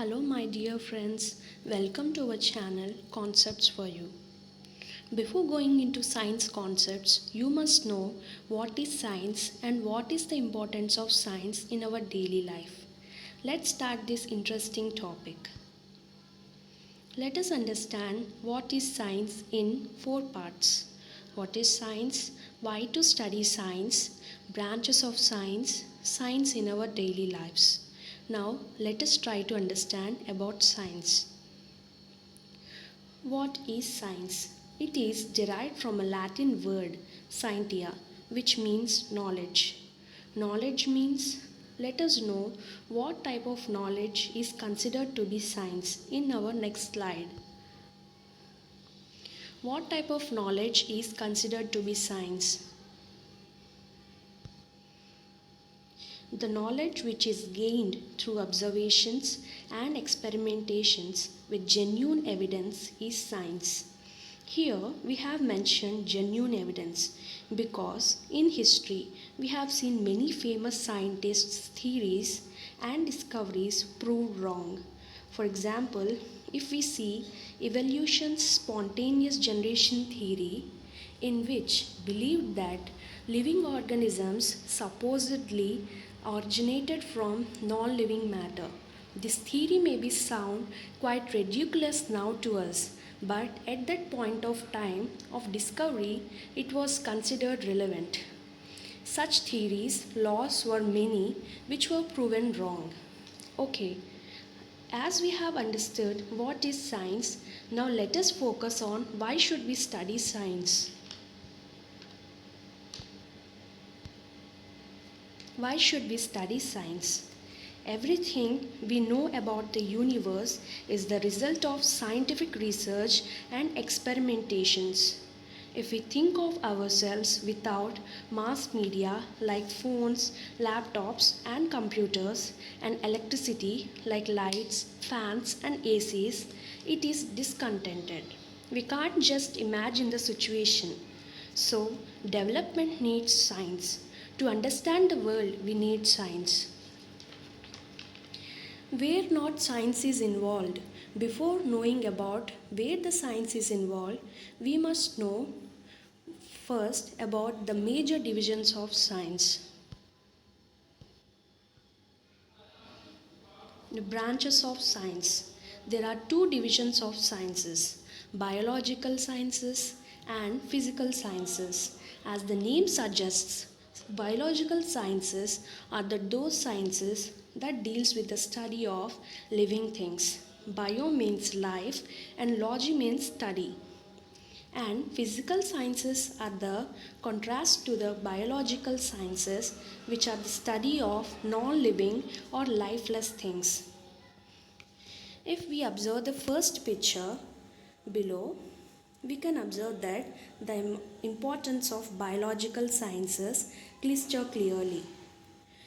Hello, my dear friends. Welcome to our channel Concepts for You. Before going into science concepts, you must know what is science and what is the importance of science in our daily life. Let's start this interesting topic. Let us understand what is science in four parts. What is science? Why to study science? Branches of science? Science in our daily lives. Now, let us try to understand about science. What is science? It is derived from a Latin word scientia, which means knowledge. Knowledge means let us know what type of knowledge is considered to be science in our next slide. What type of knowledge is considered to be science? The knowledge which is gained through observations and experimentations with genuine evidence is science. Here we have mentioned genuine evidence because in history we have seen many famous scientists' theories and discoveries proved wrong. For example, if we see evolution's spontaneous generation theory, in which believed that living organisms supposedly originated from non living matter. This theory may be sound quite ridiculous now to us, but at that point of time of discovery, it was considered relevant. Such theories, laws were many which were proven wrong. Okay, as we have understood what is science, now let us focus on why should we study science. Why should we study science? Everything we know about the universe is the result of scientific research and experimentations. If we think of ourselves without mass media like phones, laptops, and computers, and electricity like lights, fans, and ACs, it is discontented. We can't just imagine the situation. So, development needs science. To understand the world, we need science. Where not science is involved, before knowing about where the science is involved, we must know first about the major divisions of science. The branches of science. There are two divisions of sciences, biological sciences and physical sciences. As the name suggests, biological sciences are those sciences that deals with the study of living things. Bio means life and logy means study. And physical sciences are the contrast to the biological sciences, which are the study of non living or lifeless things. If we observe the first picture below, we can observe that the importance of biological sciences crystal clearly.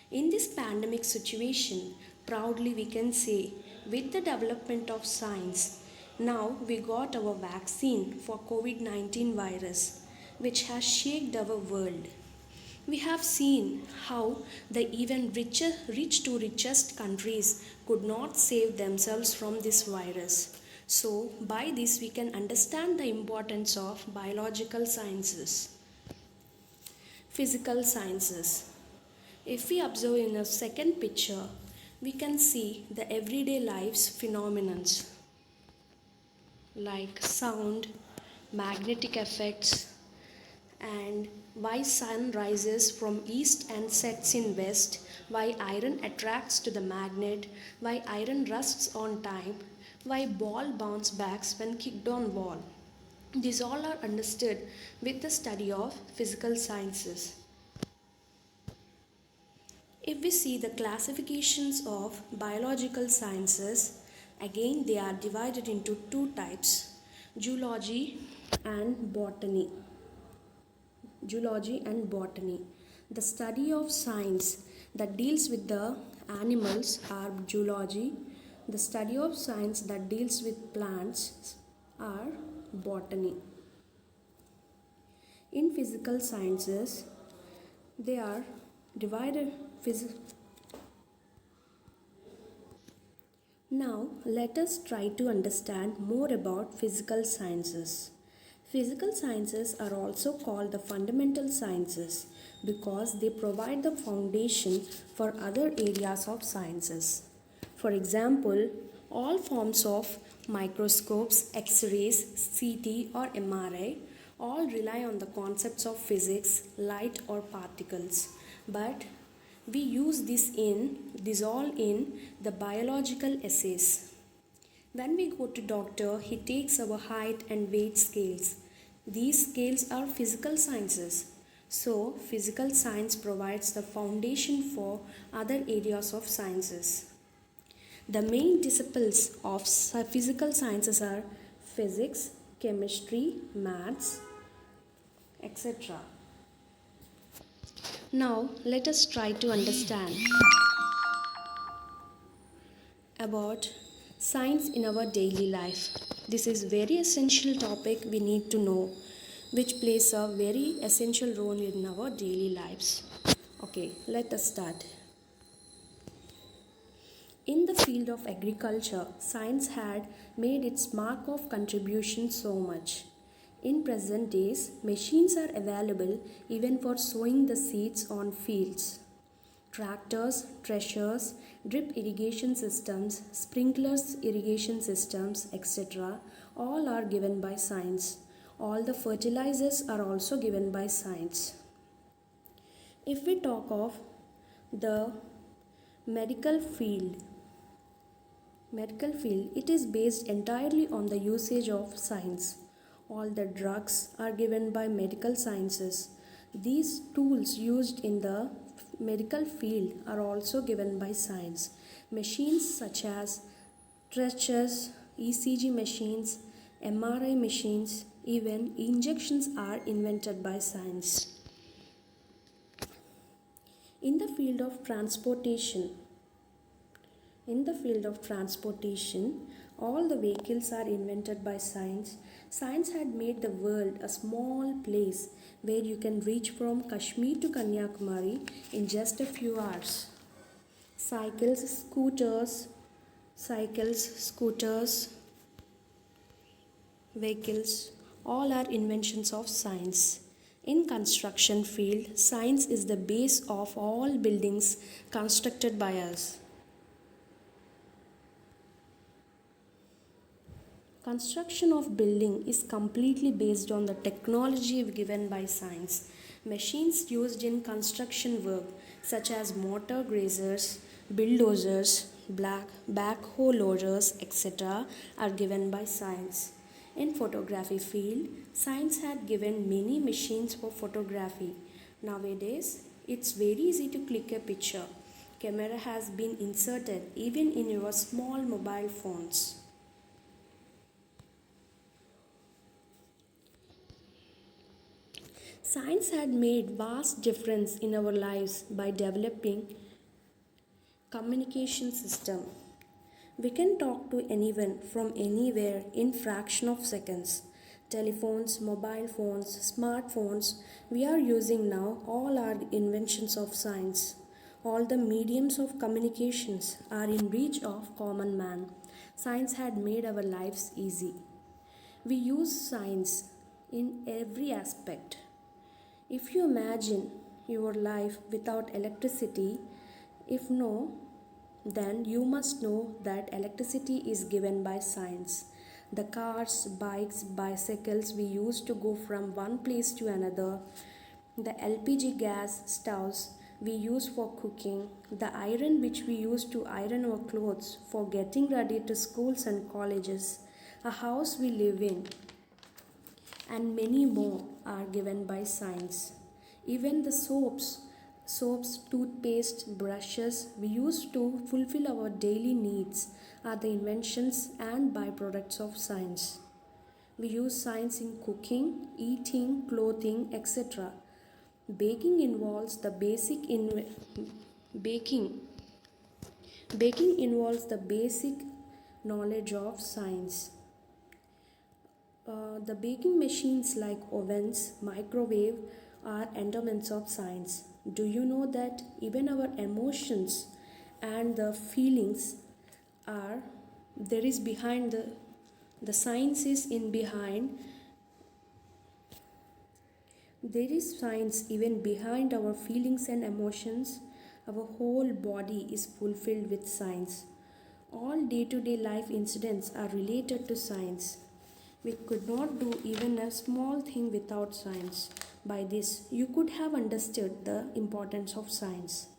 In this pandemic situation, proudly we can say, with the development of science, now we got our vaccine for COVID-19 virus, which has shaken our world. We have seen how the even rich to richest countries could not save themselves from this virus. So, by this, we can understand the importance of biological sciences. Physical sciences. If we observe in a second picture, we can see the everyday life's phenomena like sound, magnetic effects, and why sun rises from east and sets in west, why iron attracts to the magnet, why iron rusts on time, why ball bounce backs when kicked on wall. These all are understood with the study of physical sciences. If we see the classifications of biological sciences, again they are divided into two types, zoology and botany. Zoology and botany. The study of science that deals with the animals are zoology. The study of science that deals with plants are botany. In physical sciences, they are divided Now, let us try to understand more about physical sciences. Physical sciences are also called the fundamental sciences because they provide the foundation for other areas of sciences. For example, all forms of microscopes, X-rays, CT or MRI all rely on the concepts of physics, light or particles. But we use this all in the biological essays. When we go to doctor, he takes our height and weight scales. These scales are physical sciences. So, physical science provides the foundation for other areas of sciences. The main disciplines of physical sciences are physics, chemistry, maths, etc. Now, let us try to understand about science in our daily life. This is very essential topic we need to know, which plays a very essential role in our daily lives. Okay, let us start. In the field of agriculture, science had made its mark of contribution so much. In present days, machines are available even for sowing the seeds on fields. Tractors, threshers, drip irrigation systems, sprinklers irrigation systems, etc. all are given by science. All the fertilizers are also given by science. If we talk of the medical field, it is based entirely on the usage of science. All the drugs are given by medical sciences. These tools used in the medical field are also given by science. Machines such as stretchers, ECG machines, MRI machines, even injections are invented by science. In the field of transportation, all the vehicles are invented by science. Science had made the world a small place where you can reach from Kashmir to Kanyakumari in just a few hours. Cycles, scooters, vehicles, all are inventions of science. In construction field, science is the base of all buildings constructed by us. Construction of building is completely based on the technology given by science. Machines used in construction work such as mortar grazers, bulldozers, backhoe loaders, etc. are given by science. In photography field, science had given many machines for photography. Nowadays, it's very easy to click a picture. Camera has been inserted even in your small mobile phones. Science had made vast difference in our lives by developing communication system. We can talk to anyone from anywhere in fraction of seconds. Telephones, mobile phones, smartphones we are using now all are inventions of science. All the mediums of communications are in reach of common man. Science had made our lives easy. We use science in every aspect. If you imagine your life without electricity, if no, then you must know that electricity is given by science. The cars, bikes, bicycles we use to go from one place to another, the LPG gas stoves we use for cooking, the iron which we use to iron our clothes for getting ready to schools and colleges, a house we live in, and many more are given by science. Even the soaps, toothpaste, brushes we use to fulfill our daily needs are the inventions and byproducts of science. We use science in cooking, eating, clothing, etc. Baking involves the baking. Baking involves the basic knowledge of science. The baking machines like ovens, microwave are endowments of science. Do you know that even our emotions and the feelings are there is behind the science is in behind. There is science even behind our feelings and emotions. Our whole body is fulfilled with science. All day to day life incidents are related to science. We could not do even a small thing without science. By this, you could have understood the importance of science.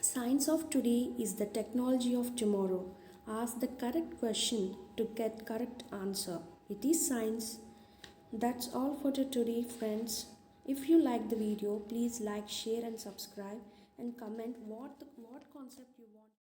Science of today is the technology of tomorrow. Ask the correct question to get correct answer. It is science. That's all for today, friends. If you like the video, please like, share and subscribe and comment what concept you want.